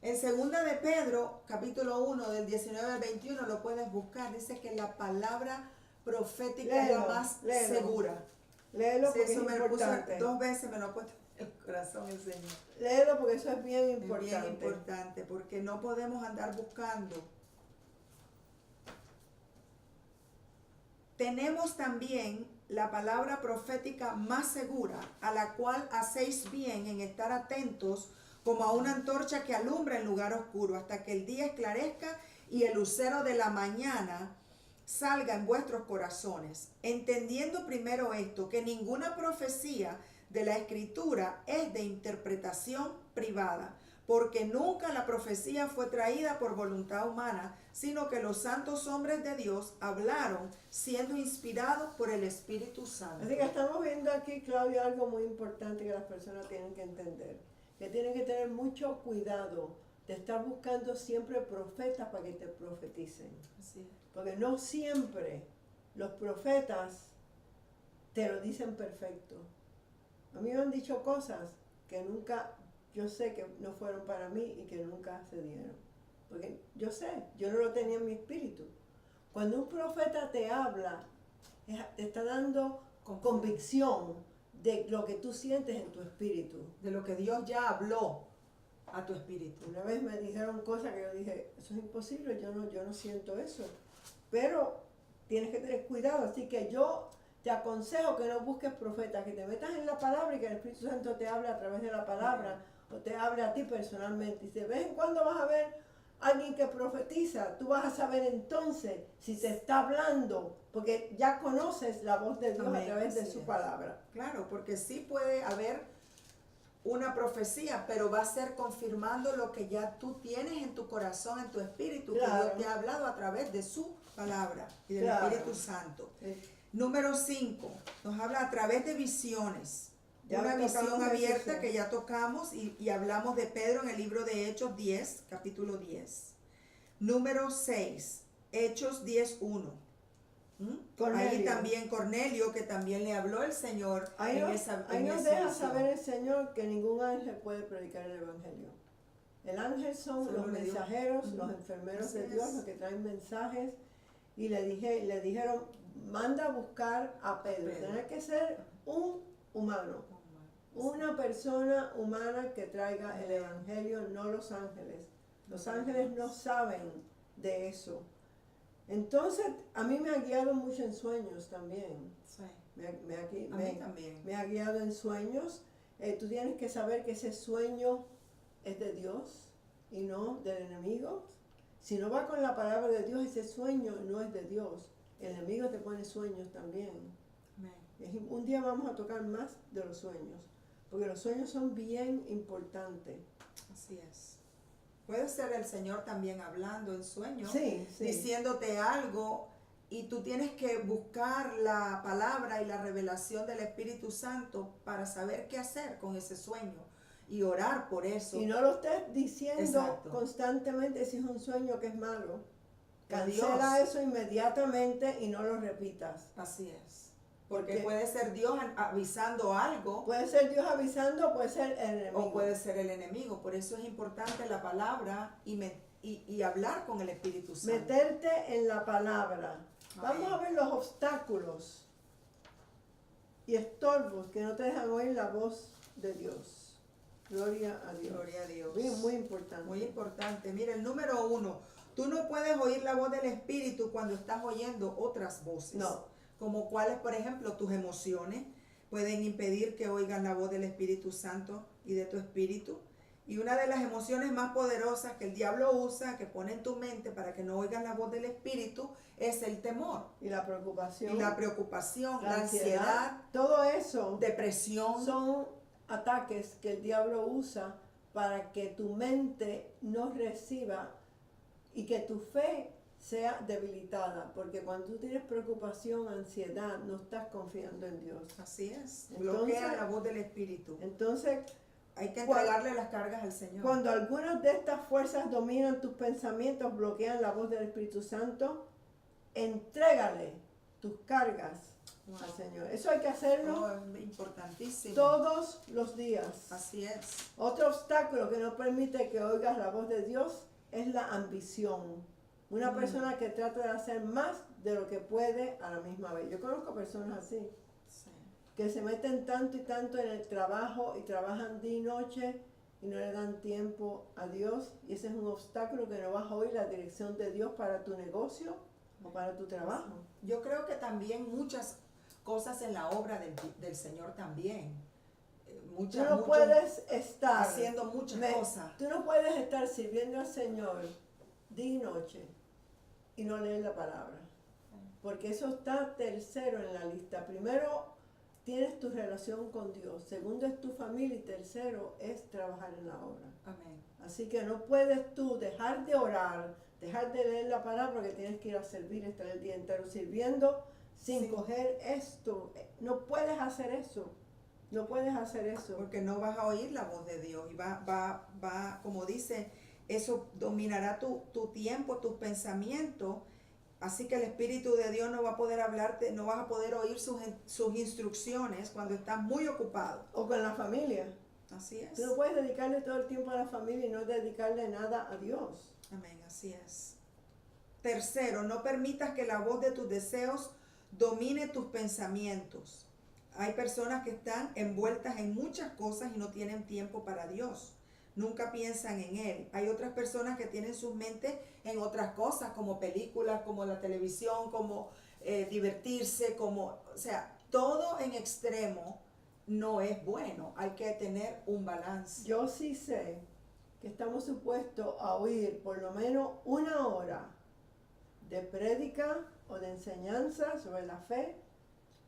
En segunda de Pedro, capítulo 1, del 19 al 21, lo puedes buscar. Dice que la palabra profética es la más segura. Léelo Sí, porque eso es me lo puso importante. 2 veces, me lo ha puesto en el corazón el Señor. Léelo porque eso es bien importante. Es bien importante, porque no podemos andar buscando. Tenemos también la palabra profética más segura, a la cual hacéis bien en estar atentos como a una antorcha que alumbra en lugar oscuro, hasta que el día esclarezca y el lucero de la mañana salga en vuestros corazones, entendiendo primero esto, que ninguna profecía de la Escritura es de interpretación privada, porque nunca la profecía fue traída por voluntad humana, sino que los santos hombres de Dios hablaron siendo inspirados por el Espíritu Santo. Así que estamos viendo aquí, Claudia, algo muy importante que las personas tienen que entender, que tienen que tener mucho cuidado de estar buscando siempre profetas para que te profeticen. Así es. Porque no siempre los profetas te lo dicen perfecto. A mí me han dicho cosas que nunca, yo sé que no fueron para mí y que nunca se dieron. Porque yo sé, yo no lo tenía en mi espíritu. Cuando un profeta te habla, te está dando convicción de lo que tú sientes en tu espíritu. De lo que Dios ya habló a tu espíritu. Una vez me dijeron cosas que yo dije, eso es imposible, yo no siento eso. Pero tienes que tener cuidado, así que yo te aconsejo que no busques profetas, que te metas en la palabra y que el Espíritu Santo te hable a través de la palabra o te hable a ti personalmente. Y de vez en cuando vas a ver a alguien que profetiza, tú vas a saber entonces si te está hablando, porque ya conoces la voz de Dios a través de su palabra. Claro, porque sí puede haber una profecía, pero va a ser confirmando lo que ya tú tienes en tu corazón, en tu espíritu, que Dios te ha hablado a través de su palabra y del Espíritu Santo. Sí. Número 5, nos habla a través de visiones. Ya una visión abierta que ya tocamos y hablamos de Pedro en el libro de Hechos 10, capítulo 10. Número 6, Hechos 10:1. Ahí también Cornelio, que también le habló el Señor. Ahí nos deja saber el Señor que ningún ángel puede predicar el Evangelio. El ángel son los mensajeros, los enfermeros de Dios, los que traen mensajes. Y le dijeron, manda a buscar a Pedro. Tiene que ser un humano, una persona humana que traiga el Evangelio, no los ángeles. Los ángeles no saben de eso. Entonces, a mí me ha guiado mucho en sueños también. Sí. Me ha guiado en sueños. Tú tienes que saber que ese sueño es de Dios y no del enemigo. Si no va con la palabra de Dios, ese sueño no es de Dios. El enemigo te pone sueños también. Un día vamos a tocar más de los sueños, porque los sueños son bien importantes. Así es. Puede ser el Señor también hablando en sueños, sí. diciéndote algo, y tú tienes que buscar la palabra y la revelación del Espíritu Santo para saber qué hacer con ese sueño y orar por eso. Y no lo estés diciendo constantemente si es un sueño que es malo. Cancela eso inmediatamente y no lo repitas. Así es. Porque puede ser Dios avisando algo. Puede ser Dios avisando, puede ser el enemigo. O puede ser el enemigo. Por eso es importante la palabra y hablar con el Espíritu Santo. Meterte en la palabra. Vamos a ver los obstáculos y estorbos que no te dejan oír la voz de Dios. Gloria a Dios. Gloria a Dios. Muy importante. Muy importante. Mira, el número 1. Tú no puedes oír la voz del Espíritu cuando estás oyendo otras voces. No. Como cuáles, por ejemplo, tus emociones pueden impedir que oigan la voz del Espíritu Santo y de tu espíritu. Y una de las emociones más poderosas que el diablo usa, que pone en tu mente para que no oigas la voz del Espíritu, es el temor. Y la preocupación. Y la preocupación, la ansiedad, todo eso. Depresión. Son ataques que el diablo usa para que tu mente no reciba y que tu fe sea debilitada, porque cuando tú tienes preocupación, ansiedad, no estás confiando en Dios. Así es. Entonces, bloquea la voz del Espíritu. Entonces, Hay que entregarle las cargas al Señor. cuando algunas de estas fuerzas dominan tus pensamientos, bloquean la voz del Espíritu Santo, entrégale tus cargas al Señor. Eso hay que hacerlo Es importantísimo. todos los días. Así es. Otro obstáculo que no permite que oigas la voz de Dios es la ambición. Una persona que trata de hacer más de lo que puede a la misma vez. Yo conozco personas así, Sí. que se meten tanto y tanto en el trabajo y trabajan día y noche y no le dan tiempo a Dios. Y ese es un obstáculo que no vas a oír la dirección de Dios para tu negocio o para tu trabajo. Yo creo que también muchas cosas en la obra del Señor también. Tú no puedes estar haciendo muchas cosas. Tú no puedes estar sirviendo al Señor día y noche y no leer la palabra. Porque eso está tercero en la lista. Primero tienes tu relación con Dios. Segundo es tu familia. Y tercero es trabajar en la obra. Amén. Así que no puedes tú dejar de orar, dejar de leer la palabra porque tienes que ir a servir, estar el día entero sirviendo sin coger esto. No puedes hacer eso. No puedes hacer eso. Porque no vas a oír la voz de Dios. Y va, como dice, eso dominará tu tiempo, tus pensamientos. Así que el Espíritu de Dios no va a poder hablarte, no vas a poder oír sus instrucciones cuando estás muy ocupado. O con la familia. Así es. Tú no puedes dedicarle todo el tiempo a la familia y no dedicarle nada a Dios. Amén, así es. Tercero, no permitas que la voz de tus deseos domine tus pensamientos. Hay personas que están envueltas en muchas cosas y no tienen tiempo para Dios. Nunca piensan en Él. Hay otras personas que tienen sus mentes en otras cosas, como películas, como la televisión, como divertirse, o sea, todo en extremo no es bueno. Hay que tener un balance. Yo sí sé que estamos supuestos a oír por lo menos 1 hora de prédica o de enseñanza sobre la fe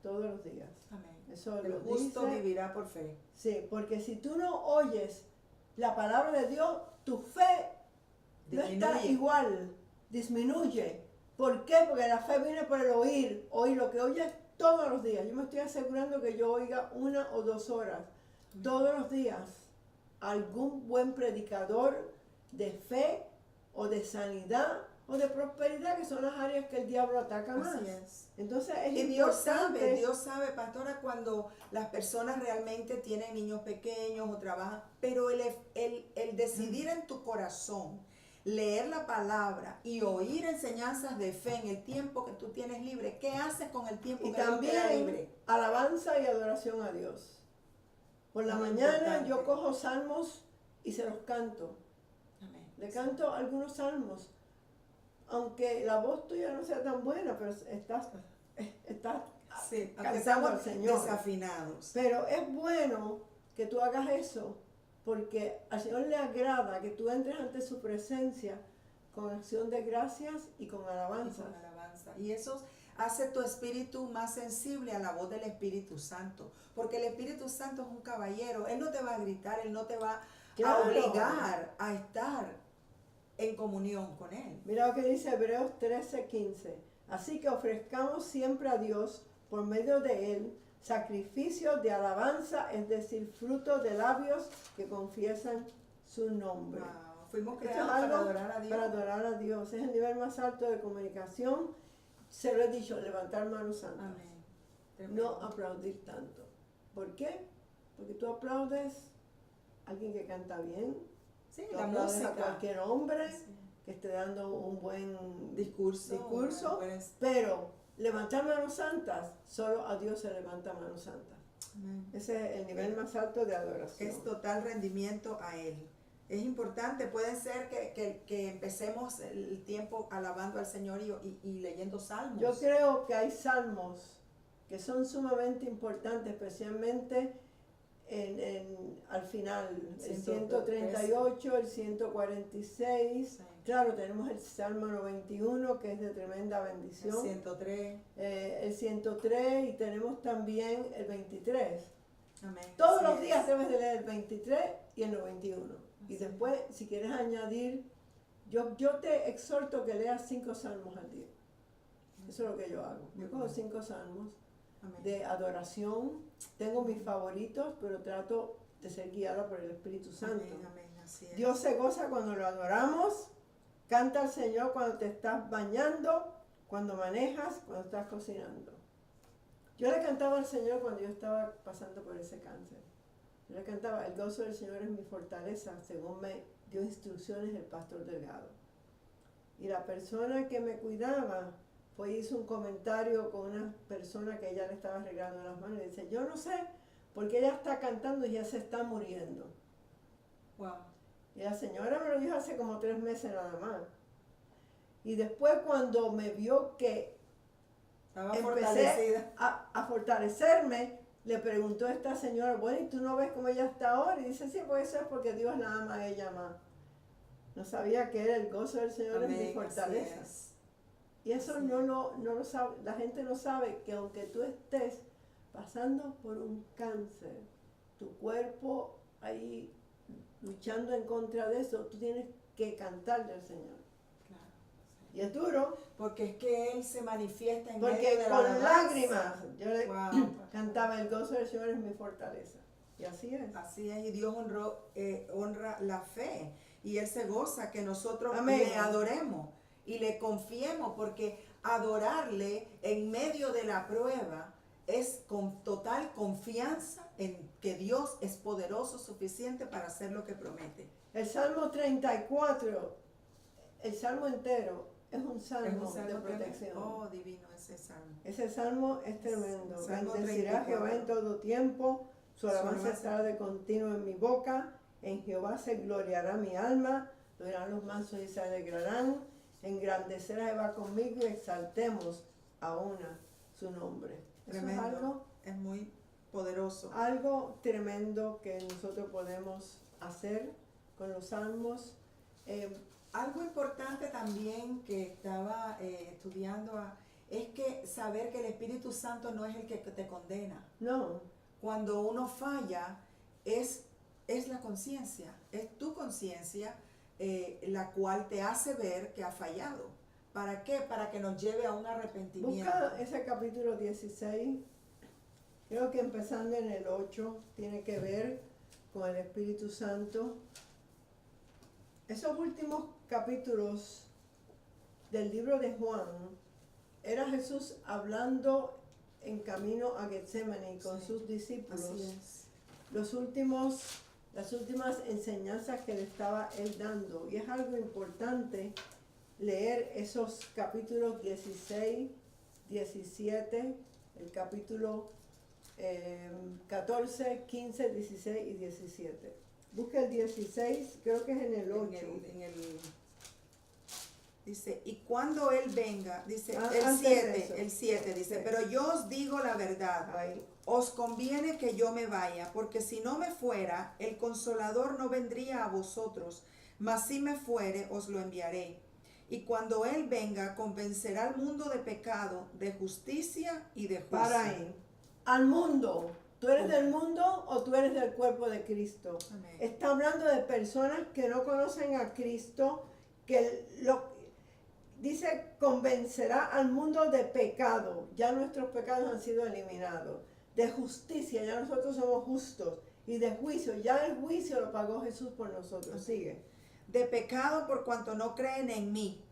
todos los días. Amén. Eso El lo justo dice. vivirá por fe. Sí, porque si tú no oyes la palabra de Dios, tu fe no está igual, disminuye. ¿Por qué? Porque la fe viene por el oír lo que oyes todos los días. Yo me estoy asegurando que yo oiga 1 o 2 horas todos los días algún buen predicador de fe o de sanidad o de prosperidad, que son las áreas que el diablo ataca más. Así es. Entonces es Y importante. Dios sabe, pastora, cuando las personas realmente tienen niños pequeños o trabajan, pero el decidir en tu corazón, leer la palabra y oír enseñanzas de fe en el tiempo que tú tienes libre, ¿qué haces con el tiempo Y que Dios te da libre? también alabanza y adoración a Dios. Por la Muy mañana importante. yo cojo salmos y se los canto. Amén. Le canto algunos salmos. Aunque la voz tuya no sea tan buena, pero estás Sí, aunque cantando estamos al Señor. desafinados. Pero es bueno que tú hagas eso, porque al Señor le agrada que tú entres ante su presencia con acción de gracias y con alabanza. Y con alabanza. Y eso hace tu espíritu más sensible a la voz del Espíritu Santo. Porque el Espíritu Santo es un caballero. Él no te va a gritar, Él no te va Claro. a obligar a estar en comunión con Él. Mira lo que dice Hebreos 13:15. Así que ofrezcamos siempre a Dios, por medio de Él, sacrificios de alabanza, es decir, frutos de labios que confiesan su nombre. Wow. Fuimos Esto es creados algo para adorar a Dios. para adorar a Dios. Es el nivel más alto de comunicación. Se lo he dicho, levantar manos santas. Amén. No Tremendo. aplaudir tanto. ¿Por qué? Porque tú aplaudes a alguien que canta bien. Sí, Tú la aplaudes música. a cualquier hombre Sí. que esté dando un buen Discurso. pero levantar manos santas, solo a Dios se levanta manos santas. Amén. Ese es el nivel más alto de adoración. Es total rendimiento a Él. Es importante, puede ser que empecemos el tiempo alabando al Señor y leyendo salmos. Yo creo que hay salmos que son sumamente importantes, especialmente al final, el 138, el 146, Sí. claro, tenemos el Salmo 91 que es de tremenda bendición, El 103. el 103 y tenemos también el 23. Amén. Todos Así los es. días debes de leer el 23 y el 91. Y después, si quieres añadir, yo te exhorto que leas 5 salmos al día. Eso es lo que yo hago. Yo cojo 5 salmos Amén. de adoración. Tengo mis favoritos, pero trato de ser guiada por el Espíritu Santo. Amén, amén, así es. Dios se goza cuando lo adoramos. Canta al Señor cuando te estás bañando, cuando manejas, cuando estás cocinando. Yo le cantaba al Señor cuando yo estaba pasando por ese cáncer. Yo le cantaba, el gozo del Señor es mi fortaleza, según me dio instrucciones el pastor Delgado. Y la persona que me cuidaba hizo un comentario con una persona que ella le estaba arreglando las manos y dice, yo no sé, porque ella está cantando y ya se está muriendo. Wow. Y la señora me lo dijo hace como 3 meses nada más. Y después cuando me vio que Estaba empecé fortalecida. a fortalecerme, le preguntó a esta señora, bueno, ¿y tú no ves cómo ella está ahora? Y dice, sí, pues eso es porque Dios la ama a ella más. No sabía que era el gozo del Señor en mi fortaleza. Y eso no lo sabe, la gente no sabe que aunque tú estés pasando por un cáncer, tu cuerpo ahí luchando en contra de eso, tú tienes que cantarle al Señor. Claro, sí. Y es duro. Porque es que Él se manifiesta en medio Porque de la con alabanza. lágrimas yo le Wow. cantaba, el gozo del Señor es mi fortaleza. Y así es. Así es, y Dios honra la fe. Y Él se goza que nosotros Amén. le adoremos y le confiemos, porque adorarle en medio de la prueba es con total confianza en que Dios es poderoso suficiente para hacer lo que promete. El Salmo 34, el Salmo entero, es un Es salmo, un salmo de protección. tremendo. Oh, divino ese salmo. Ese salmo es tremendo. Salmo Bendecirá a 34. Jehová en todo tiempo, su alabanza alabanza. estará de continuo en mi boca. En Jehová se gloriará mi alma, lo dirán los mansos y se alegrarán. Engrandecerá Jehová conmigo y exaltemos aún su nombre. Eso Tremendo. es algo, Es muy poderoso. algo tremendo que nosotros podemos hacer con los salmos. Algo importante también que estaba estudiando es que saber que el Espíritu Santo no es el que te condena. No, Cuando uno falla es la conciencia, es tu conciencia la cual te hace ver que ha fallado. ¿Para qué? Para que nos lleve a un arrepentimiento. busca ese capítulo 16, creo que empezando en el 8, tiene que ver con el Espíritu Santo. Esos últimos capítulos del libro de Juan, era Jesús hablando en camino a Getsemaní con Sí, sus discípulos. Así es. Las últimas enseñanzas que le estaba él dando. Y es algo importante leer esos capítulos 16, 17, el capítulo 14, 15, 16 y 17. Busca el 16, creo que es en el 8. Dice, y cuando Él venga, dice, Antes de eso. el 7, dice, Sí. pero yo os digo la verdad, Ahí. os conviene que yo me vaya, porque si no me fuera, el Consolador no vendría a vosotros, mas si me fuere, os lo enviaré. Y cuando Él venga, convencerá al mundo de pecado, de justicia y de juicio. Para ahí. Al mundo. ¿Tú eres del mundo o tú eres del cuerpo de Cristo? Amén. Está hablando de personas que no conocen a Cristo, dice, convencerá al mundo de pecado. Ya nuestros pecados han sido eliminados. De justicia, ya nosotros somos justos. Y de juicio, ya el juicio lo pagó Jesús por nosotros. Sigue. De pecado por cuanto no creen en mí.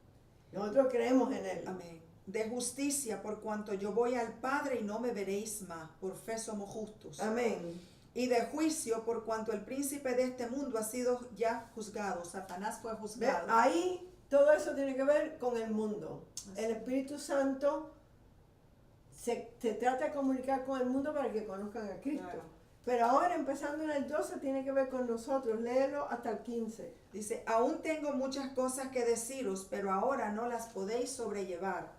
Nosotros creemos en Él. Amén. De justicia por cuanto yo voy al Padre y no me veréis más. Por fe somos justos. Amén. Y de juicio por cuanto el príncipe de este mundo ha sido ya juzgado. Satanás fue ¿Ve? juzgado. Ahí todo eso tiene que ver con el mundo. Así. El Espíritu Santo se trata de comunicar con el mundo para que conozcan a Cristo. Claro. Pero ahora empezando en el 12 tiene que ver con nosotros. Léelo hasta el 15. Dice, aún tengo muchas cosas que deciros, pero ahora no las podéis sobrellevar.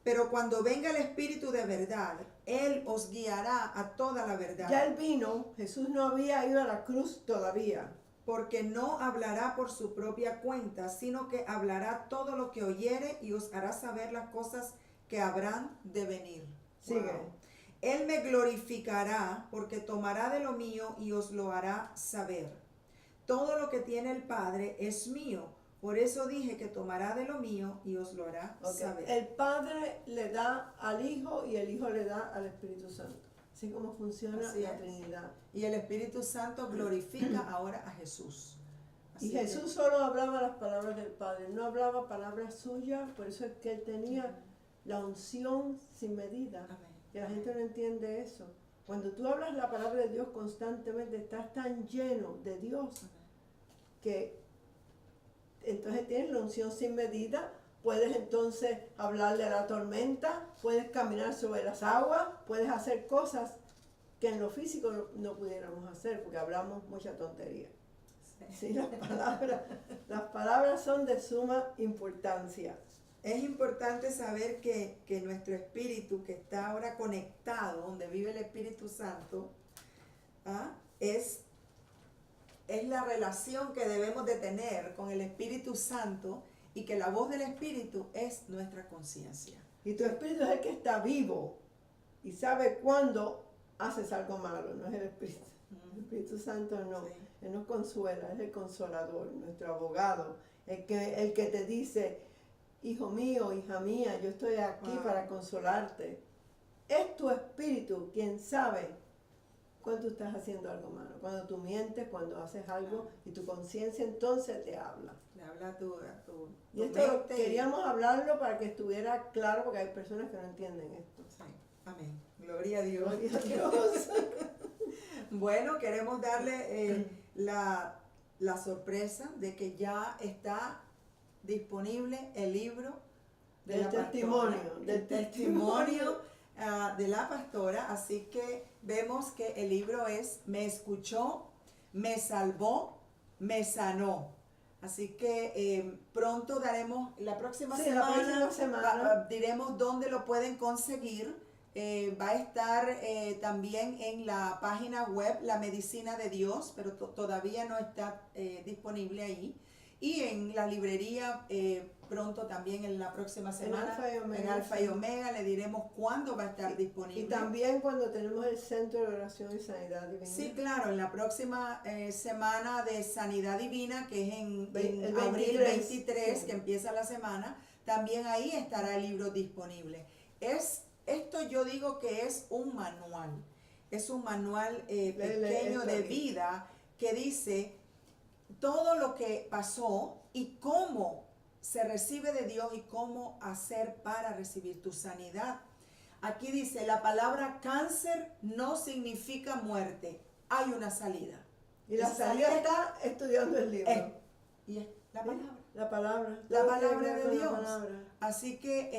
Pero cuando venga el Espíritu de verdad, Él os guiará a toda la verdad. Ya Él vino, Jesús no había ido a la cruz todavía. Porque no hablará por su propia cuenta, sino que hablará todo lo que oyere y os hará saber las cosas que habrán de venir. Sigue. Wow. Él me glorificará porque tomará de lo mío y os lo hará saber. todo lo que tiene el Padre es mío. Por eso dije que tomará de lo mío y os lo hará saber. El Padre le da al Hijo y el Hijo le da al Espíritu Santo. Así como funciona Así la es. Trinidad. Y el Espíritu Santo glorifica ahora a Jesús. Y Jesús solo hablaba las palabras del Padre, no hablaba palabras suyas, por eso es que él tenía la unción sin medida. Amén. Que la gente no entiende eso. Cuando tú hablas la palabra de Dios constantemente, estás tan lleno de Dios que entonces tienes la unción sin medida. Puedes entonces hablarle a la tormenta, puedes caminar sobre las aguas, puedes hacer cosas que en lo físico no pudiéramos hacer porque hablamos mucha tontería. Sí, las palabras son de suma importancia. Es importante saber que nuestro espíritu, que está ahora conectado, donde vive el Espíritu Santo, es la relación que debemos de tener con el Espíritu Santo, y que la voz del Espíritu es nuestra conciencia. Y tu espíritu es el que está vivo y sabe cuándo haces algo malo, no es el Espíritu. El Espíritu Santo no, Sí. Él nos consuela, es el consolador, nuestro abogado, el que te dice, hijo mío, hija mía, yo estoy aquí para consolarte. Es tu espíritu quien sabe cuando tú estás haciendo algo malo, cuando tú mientes, cuando haces algo y tu conciencia entonces te habla. Le habla a tu Y esto mente. queríamos hablarlo para que estuviera claro porque hay personas que no entienden esto. Sí. Amén. Gloria a Dios. Gloria a Dios. Bueno, queremos darle la sorpresa de que ya está disponible el libro Del testimonio, del testimonio de la pastora. Así que vemos que el libro es Me escuchó, me salvó, me sanó. Así que pronto daremos, la próxima semana diremos dónde lo pueden conseguir. Va a estar también en la página web La Medicina de Dios, pero todavía no está disponible ahí. Y en la librería pronto también en la próxima semana. En Alfa y Omega le diremos cuándo va a estar disponible. Y también cuando tenemos el Centro de Oración y Sanidad Divina. Sí, claro, en la próxima semana de Sanidad Divina, que es en el abril 23, sí, que empieza la semana, también ahí estará el libro disponible. Esto yo digo que es un manual pequeño de vida que dice todo lo que pasó y cómo se recibe de Dios y cómo hacer para recibir tu sanidad. Aquí dice, la palabra cáncer no significa muerte, hay una salida. Y la salida está estudiando el libro. Y es la palabra. La palabra. La palabra de Dios. Palabra. Así que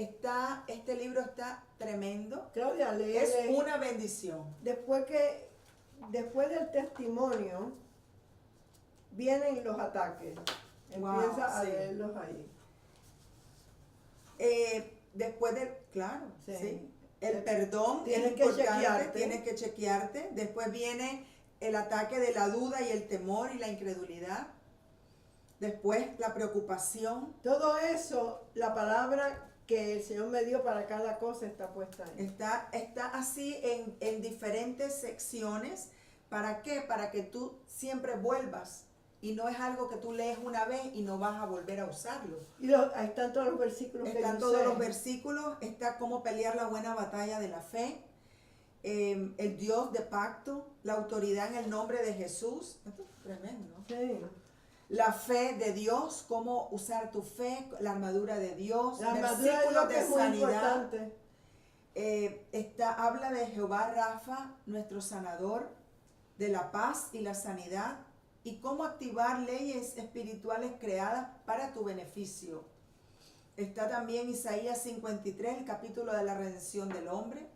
este libro está tremendo. Claudia, lee. Es una bendición. Después del testimonio, vienen los ataques. Empieza a leerlos ahí. Después claro, sí. Sí. El perdón tienes es importante, tienes que chequearte. Después viene el ataque de la duda y el temor y la incredulidad. Después la preocupación. Todo eso, la palabra que el Señor me dio para cada cosa está puesta ahí. Está así en diferentes secciones. ¿Para qué? Para que tú siempre vuelvas. Y no es algo que tú lees una vez y no vas a volver a usarlo. Y ahí están todos los versículos. Están todos los versículos. Está cómo pelear la buena batalla de la fe. El Dios de pacto. La autoridad en el nombre de Jesús. Esto es tremendo. Sí. La fe de Dios, cómo usar tu fe, la armadura de Dios, la armadura de Dios, que es muy importante. Habla de Jehová Rafa, nuestro sanador, de la paz y la sanidad, y cómo activar leyes espirituales creadas para tu beneficio. Está también Isaías 53, el capítulo de la redención del hombre,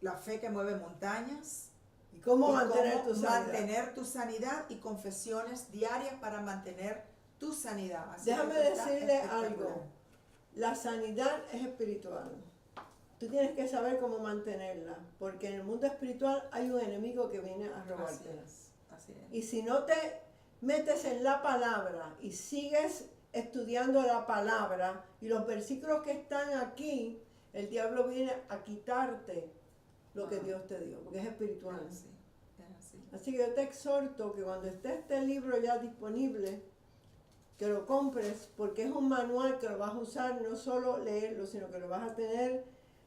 la fe que mueve montañas. ¿Y cómo mantener tu sanidad? Mantener tu sanidad y confesiones diarias para mantener tu sanidad. Así déjame decirle algo. La sanidad es espiritual. Tú tienes que saber cómo mantenerla, porque en el mundo espiritual hay un enemigo que viene a robártela. Así es. Y si no te metes en la palabra y sigues estudiando la palabra y los versículos que están aquí, el diablo viene a quitarte lo que Dios te dio, porque es espiritual. Sí, Es así. Así que yo te exhorto que cuando esté este libro ya disponible, que lo compres, porque es un manual que lo vas a usar, no solo leerlo, sino que lo vas a tener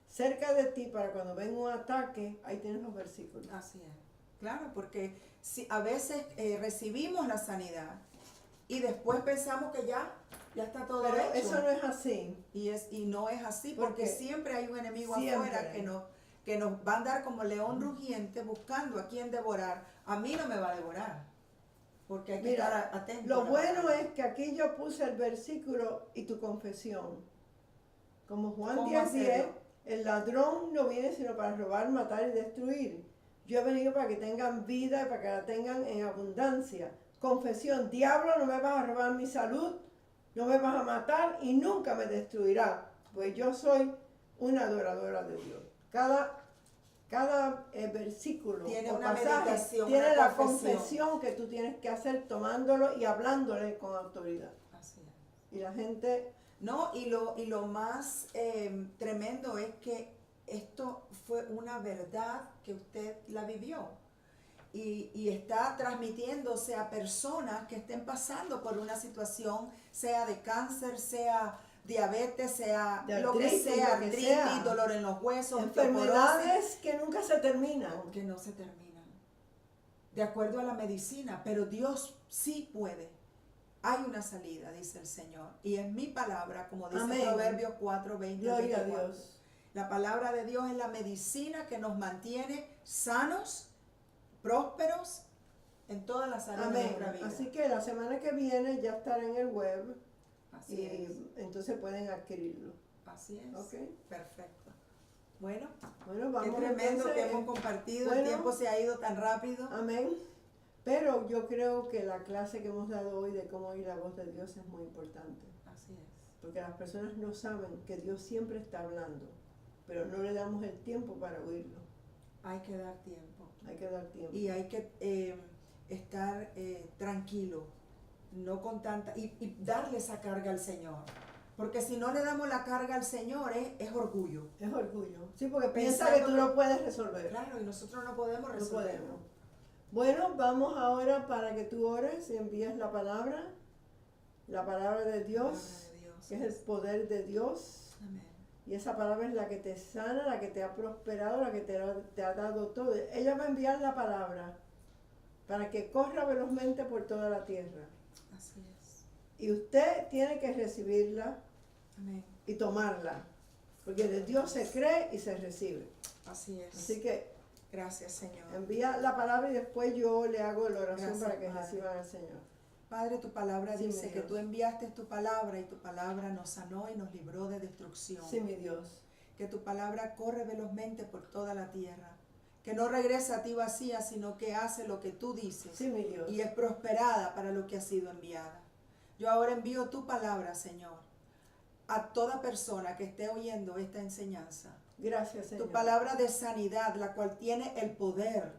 cerca de ti para cuando venga un ataque, ahí tienes los versículos. Así es. Claro, porque si a veces recibimos la sanidad y después pensamos que ya está todo Pero hecho. eso no es así. Y no es así, ¿Por porque qué? siempre hay un enemigo Siempre. afuera que nos va a andar como león rugiente buscando a quien devorar. A mí no me va a devorar, porque hay que estar atento. Lo bueno es que aquí yo puse el versículo y tu confesión. Como Juan ¿Cómo 10:10, hacerlo? el ladrón no viene sino para robar, matar y destruir. Yo he venido para que tengan vida y para que la tengan en abundancia. Confesión, diablo, no me vas a robar mi salud, no me vas a matar y nunca me destruirá, pues yo soy una adoradora de Dios. Cada versículo Tiene o una pasaje meditación, tiene una la confesión. confesión que tú tienes que hacer tomándolo y hablándole con autoridad. Así es. Y la gente... No, y lo más tremendo es que esto fue una verdad que usted la vivió y está transmitiéndose a personas que estén pasando por una situación, sea de cáncer, sea diabetes, sea De lo que artritis, sea, lo que artritis, sea. dolor en los huesos, Enfermedades que nunca se terminan. que no se terminan, de acuerdo a la medicina, pero Dios sí puede. Hay una salida, dice el Señor. Y es mi palabra, como dice Amén. Proverbios 4, 20, Gloria a 24. Dios. La palabra de Dios es la medicina que nos mantiene sanos, prósperos en todas las áreas de Amén. nuestra vida. Así que la semana que viene ya estará en el web Así y es. entonces pueden adquirirlo. Así es. Ok. Perfecto. Bueno, Bueno, qué vamos tremendo entonces, que hemos compartido. bueno, El tiempo se ha ido tan rápido. Amén. Pero yo creo que la clase que hemos dado hoy de cómo oír la voz de Dios es muy importante. Así es. Porque las personas no saben que Dios siempre está hablando, pero no le damos el tiempo para oírlo. Hay que dar tiempo. Hay que dar tiempo. Y hay que estar tranquilo, no con tanta, y darle esa carga al Señor. Porque si no le damos la carga al Señor, es orgullo. Es orgullo. Sí, porque piensa Pensando que tú lo puedes resolver. Claro, y nosotros no podemos No resolverlo. podemos. Bueno, vamos ahora para que tú ores y envíes la palabra de Dios, Palabra de Dios. que es el poder de Dios. Amén. Y esa palabra es la que te sana, la que te ha prosperado, la que te ha dado todo. Ella va a enviar la palabra para que corra velozmente por toda la tierra. Así es. Y usted tiene que recibirla Amén. y tomarla, porque de Dios se cree y se recibe. Así es. Así que Gracias, Señor. envía la palabra y después yo le hago la oración Gracias, para que Padre. reciban al Señor. Padre, tu palabra Sí, dice mi que Dios. tú enviaste tu palabra y tu palabra nos sanó y nos libró de destrucción. Sí, mi Dios. Que tu palabra corre velozmente por toda la tierra. Que no regresa a ti vacía, sino que hace lo que tú dices. Sí, mi Dios. Y es prosperada para lo que ha sido enviada. Yo ahora envío tu palabra, Señor, a toda persona que esté oyendo esta enseñanza. Gracias, Señor. Tu palabra de sanidad, la cual tiene el poder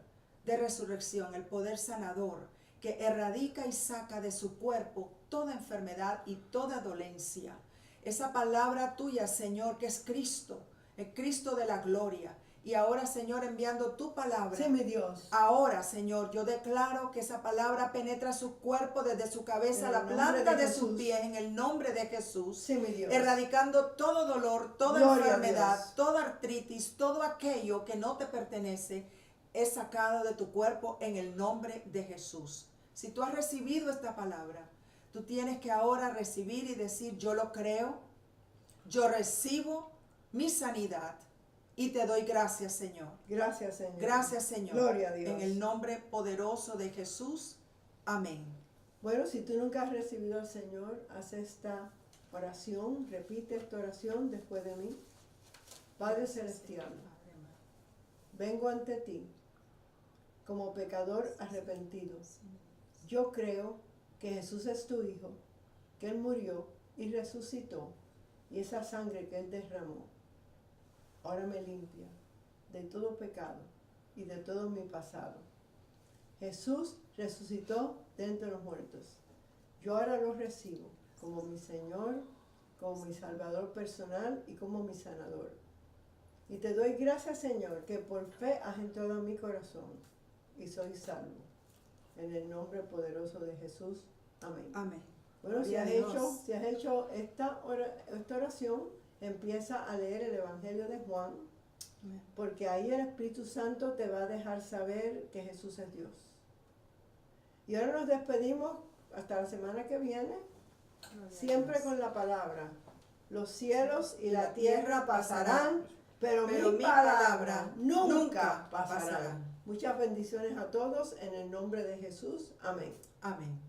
de resurrección, el poder sanador, que erradica y saca de su cuerpo toda enfermedad y toda dolencia. Esa palabra tuya, Señor, que es Cristo, el Cristo de la gloria. Y ahora, Señor, enviando tu palabra. Sí, mi Dios. Ahora, Señor, yo declaro que esa palabra penetra su cuerpo desde su cabeza a En la el nombre planta de de sus Jesús. pies, en el nombre de Jesús. Sí, mi Dios. Erradicando todo dolor, toda Gloria a enfermedad, Dios. toda artritis, todo aquello que no te pertenece, es sacado de tu cuerpo en el nombre de Jesús. Si tú has recibido esta palabra, tú tienes que ahora recibir y decir: yo lo creo, yo recibo mi sanidad y te doy gracias, Señor. Gracias, Señor. Gracias, Señor. Gloria a Dios. En el nombre poderoso de Jesús. Amén. Bueno, si tú nunca has recibido al Señor, haz esta oración, repite esta oración después de mí. Padre Celestial, vengo ante ti como pecador arrepentido. Yo creo que Jesús es tu Hijo, que Él murió y resucitó, y esa sangre que Él derramó ahora me limpia de todo pecado y de todo mi pasado. Jesús resucitó de entre los muertos. Yo ahora lo recibo como mi Señor, como mi Salvador personal y como mi sanador. Y te doy gracias, Señor, que por fe has entrado en mi corazón. y soy salvo. En el nombre poderoso de Jesús. Amén. Amén. Bueno, si Gloria has a Dios. hecho esta oración, empieza a leer el Evangelio de Juan, Amén. porque ahí el Espíritu Santo te va a dejar saber que Jesús es Dios. Y ahora nos despedimos hasta la semana que viene, Gloria a siempre Dios. con la palabra. Los cielos y la tierra pasarán, pero Pero mi mi palabra palabra nunca nunca pasará. pasará. Muchas bendiciones a todos en el nombre de Jesús. Amén. Amén.